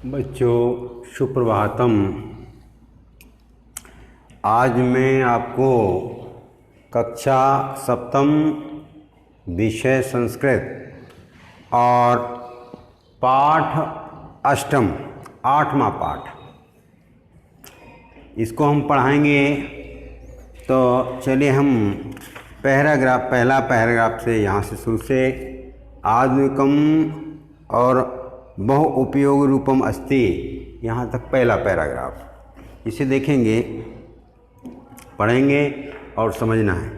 बच्चों सुप्रभातम। आज मैं आपको कक्षा सप्तम विषय संस्कृत और पाठ अष्टम 8वां पाठ इसको हम पढ़ाएंगे। तो चलिए हम पहला पैराग्राफ से यहाँ से शुरू से आधुनिकम और बहु उपयोग रूपम अस्ति यहाँ तक पहला पैराग्राफ, इसे देखेंगे, पढ़ेंगे और समझना है।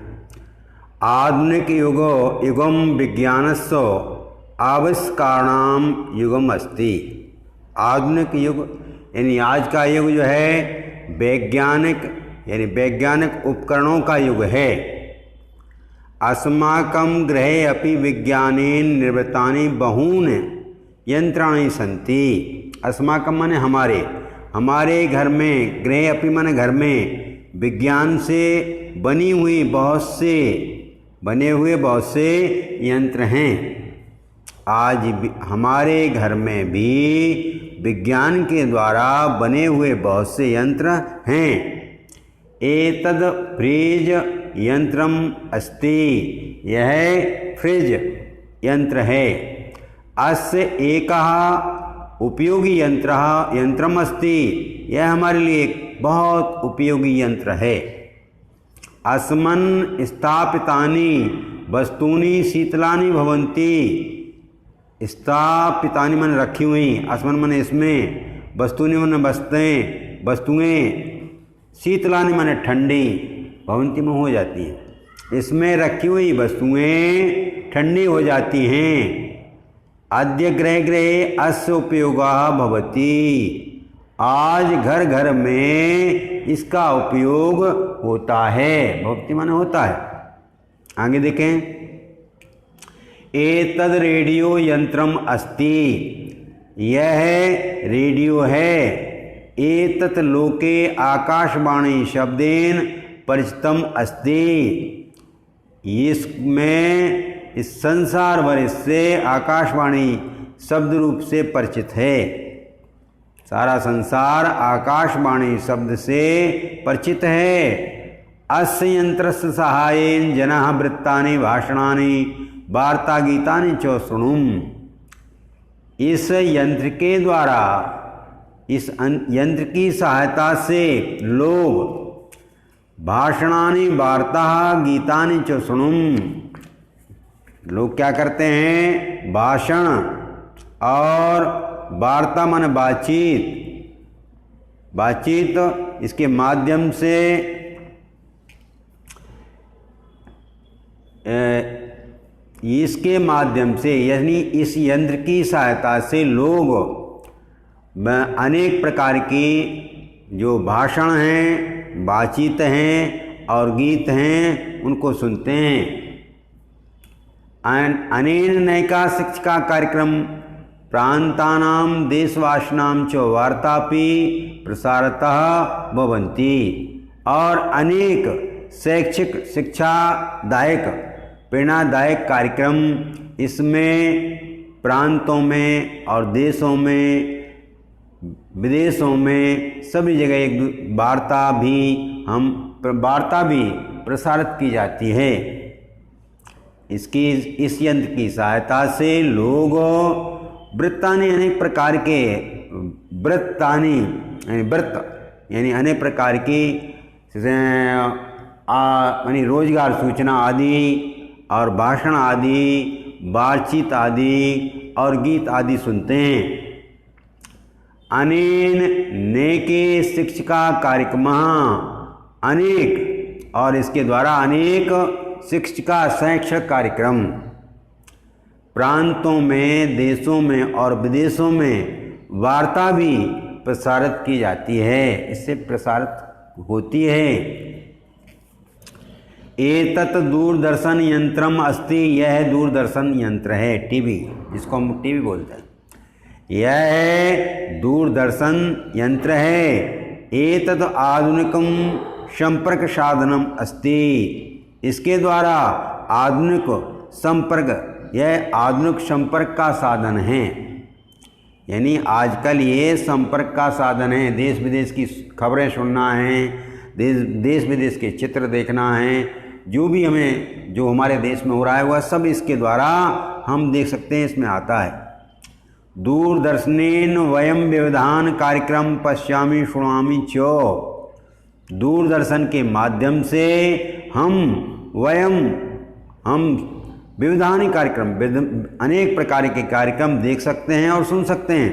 आधुनिक युगम विज्ञानस्य आविष्कारणाम युगम अस्ति। आधुनिक युग यानी आज का युग जो है वैज्ञानिक उपकरणों का युग है। अस्माकं गृहे अपि विज्ञानेन निर्मितानि बहूनि यंत्राणि सन्ति। अस्माकं माने हमारे घर में, गृहे अपि माने घर में, विज्ञान से बने हुए बहुत से यंत्र हैं। आज हमारे घर में भी विज्ञान के द्वारा बने हुए बहुत से यंत्र हैं। एतद् फ्रिज यंत्रम अस्ति, यह फ्रिज यंत्र है। अस्य एकः उपयोगी यंत्रम अस्ति, यह हमारे लिए एक बहुत उपयोगी यंत्र है। अस्मन् स्थापितानि वस्तूनि शीतलानि भवन्ति। स्थापितानि मन रखी हुई, अस्मन् मन इसमें, वस्तूनि मन वस्तुएं, शीतलानि मन ठंडी, भवन्ति में हो जाती हैं। इसमें रखी हुई वस्तुएं ठंडी हो जाती हैं। अद्य गृहे अस्य उपयोगः भवति। आज घर घर में इसका उपयोग होता है। भवति माने होता है। आगे देखें, एतद् रेडियो यंत्रम अस्ति, यह रेडियो है। एतत् लोके आकाशवाणी शब्देन परिचितम अस्ति, इसमें इस संसार भर इससे आकाशवाणी शब्द रूप से परिचित है। सारा संसार आकाशवाणी शब्द से परिचित है। अस्य यंत्रस्य सहायेन जनाः वृत्तानि भाषणानि वार्ता गीतानि च शृणुम। इस यंत्र के द्वारा, इस यंत्र की सहायता से लोग भाषणानि वार्ता गीतानि च शृणुम, लोग क्या करते हैं, भाषण और वार्ता माने बातचीत इसके माध्यम से यानी इस यंत्र की सहायता से लोग अनेक प्रकार की जो भाषण हैं, बातचीत हैं और गीत हैं उनको सुनते हैं। अनेन नैका शिक्षा कार्यक्रम प्रांतानां देशवासिनां च वार्तापि प्रसारतः भवन्ति। और अनेक शैक्षिक शिक्षादायक प्रेरणादायक कार्यक्रम इसमें प्रांतों में और देशों में, विदेशों में सभी जगह एक वार्ता भी प्रसारित की जाती है। इस यंत्र की सहायता से लोग वृत्तानि, अनेक प्रकार के व्रत यानी अनेक प्रकार की यानी रोजगार सूचना आदि और भाषण आदि, बातचीत आदि और गीत आदि सुनते हैं। अनेन नैके शिक्षिका कार्यक्रमः, अनेक और इसके द्वारा अनेक शिक्षिका शैक्षिक कार्यक्रम प्रांतों में, देशों में और विदेशों में वार्ता भी प्रसारित की जाती है, इससे प्रसारित होती है। एतत् दूरदर्शन यंत्रम अस्ति, यह दूरदर्शन यंत्र है, टीवी, जिसको हम टीवी बोलते हैं, यह दूरदर्शन यंत्र है। एतत् आधुनिकम संपर्क साधनम अस्ति, इसके द्वारा आधुनिक संपर्क, यह आधुनिक संपर्क का साधन है। यानी आजकल ये संपर्क का साधन है। देश विदेश की खबरें सुनना है, देश विदेश के चित्र देखना है, जो हमारे देश में हो रहा है वह सब इसके द्वारा हम देख सकते हैं, इसमें आता है। दूरदर्शनेन वयम व्यवधान कार्यक्रम पश्यामि शृणवामि च। दूरदर्शन के माध्यम से हम विविधानि कार्यक्रम, अनेक प्रकार के कार्यक्रम देख सकते हैं और सुन सकते हैं।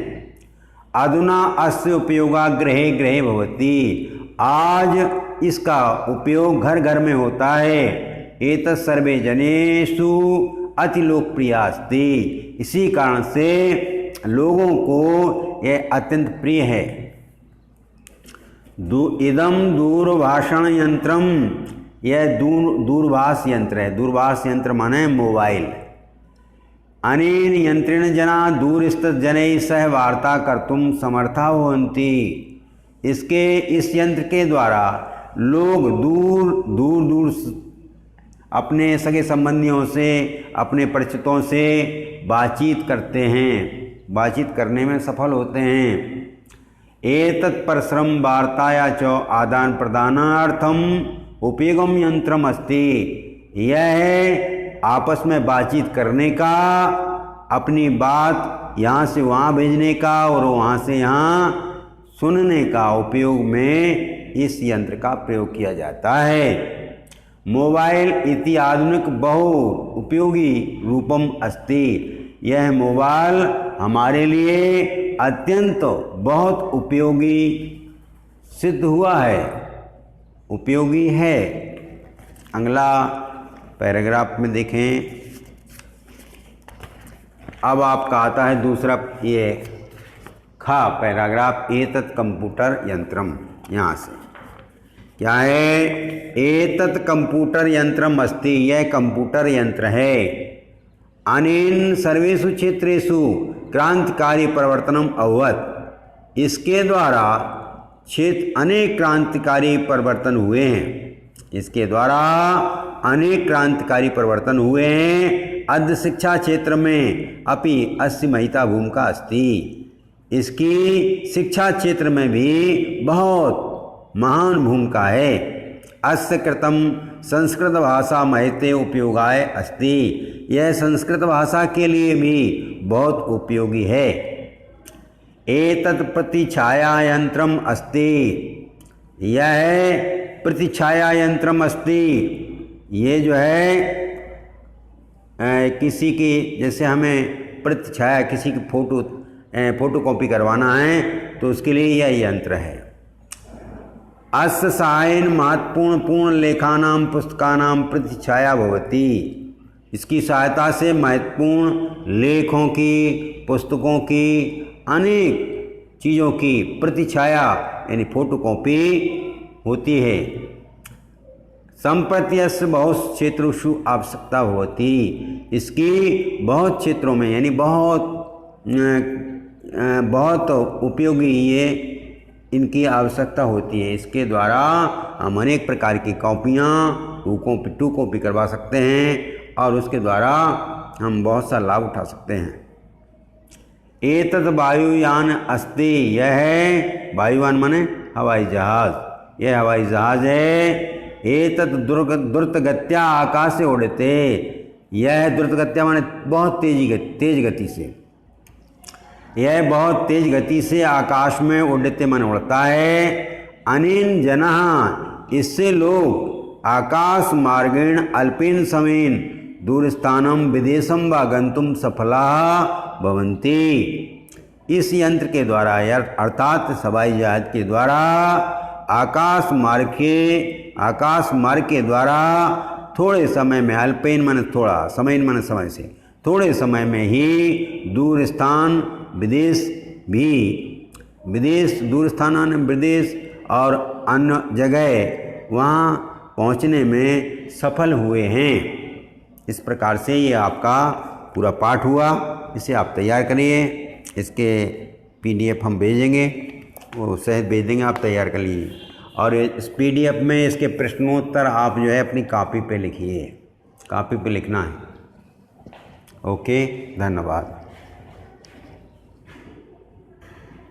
अधुना अस्य उपयोगा गृहे गृहे भवति। आज इसका उपयोग घर घर में होता है। एतत् सर्वे जनेषु अति लोकप्रिय अस्ति। इसी कारण से लोगों को यह अत्यंत प्रिय है। इदम दूरभाषण यंत्रम, यह दूरभाष यंत्र है। दूरभाष यंत्र माने मोबाइल। अनेन यंत्रेण जना दूरस्थ जनैः सह वार्ता कर्तुम समर्था भवन्ति। इस यंत्र के द्वारा लोग दूर अपने सगे संबंधियों से, अपने परिचितों से बातचीत करते हैं, बातचीत करने में सफल होते हैं। एतत् परश्रम वार्ताया च आदान प्रदानार्थम उपयोगम यंत्रम अस्ति। यह आपस में बातचीत करने का, अपनी बात यहाँ से वहाँ भेजने का और वहाँ से यहाँ सुनने का उपयोग में इस यंत्र का प्रयोग किया जाता है। मोबाइल इति आधुनिक बहु उपयोगी रूपम अस्ति। यह मोबाइल हमारे लिए अत्यंत बहुत उपयोगी सिद्ध हुआ है, उपयोगी है। अगला पैराग्राफ में देखें। अब आपका आता है दूसरा ये खा पैराग्राफ, एतत् कंप्यूटर यंत्रम। यहाँ से क्या है? एतत् कंप्यूटर यंत्रम अस्ति। यह कंप्यूटर यंत्र है। अनेन सर्वेषु क्षेत्रेषु क्रांतिकारी परिवर्तनम अभवत्। इसके द्वारा अनेक क्रांतिकारी परिवर्तन हुए हैं। इसके द्वारा अनेक क्रांतिकारी परिवर्तन हुए हैं। अद्य शिक्षा क्षेत्र में अपि अस्य महिता भूमिका अस्ति। इसकी शिक्षा क्षेत्र में भी बहुत महान भूमिका है। अस्य कृतं संस्कृत भाषा महते उपयोगाय अस्ति। यह संस्कृत भाषा के लिए भी बहुत उपयोगी है। एतत् प्रतिछाया यंत्रम अस्ति। यह प्रतिछाया यंत्रम अस्ति। ये जो है किसी की, जैसे हमें प्रतिछाया किसी की फोटो कॉपी करवाना है तो उसके लिए यह यंत्र है। अस्य सहायेन महत्वपूर्ण पूर्ण लेखानां पुस्तकानां प्रतिछाया भवति। इसकी सहायता से महत्वपूर्ण लेखों की, पुस्तकों की, अनेक चीज़ों की प्रतिछाया यानी फोटोकॉपी होती है। संप्रति अस्य बहुत क्षेत्रेषु आवश्यकता होती। इसकी बहुत क्षेत्रों में यानी बहुत उपयोगी ये इनकी आवश्यकता होती है। इसके द्वारा हम अनेक प्रकार की कॉपियाँ टू कॉपी करवा सकते हैं और उसके द्वारा हम बहुत सा लाभ उठा सकते हैं। एतत् वायुयान अस्ति। यह है वायुयान माने हवाई जहाज। यह हवाई जहाज है। एतत् द्रुतगत्या आकाशे उड़ते। यह द्रुतगत्या माने बहुत तेज गति से, यह बहुत तेज गति से आकाश में उड़ते मन उड़ता है। अनेन जनः, इससे लोग आकाश मार्गेण अल्पेन समेन दूरस्थानम विदेशम व गंतुम सफला भवन्ति। इस यंत्र के द्वारा अर्थात हवाई जहाज के द्वारा आकाश मार्ग के द्वारा थोड़े समय में, अल्पेन मन थोड़ा, समेन मन समय से, थोड़े समय में ही दूर स्थान दूर स्थान विदेश और अन्य जगह वहाँ पहुँचने में सफल हुए हैं। इस प्रकार से ये आपका पूरा पाठ हुआ। इसे आप तैयार करिए। इसके PDF हम भेजेंगे, वो सहित भेज देंगे, आप तैयार कर लीजिए। और इस PDF में इसके प्रश्नोत्तर आप जो है अपनी कॉपी पे लिखिए, कॉपी पे लिखना है। ओके, धन्यवाद।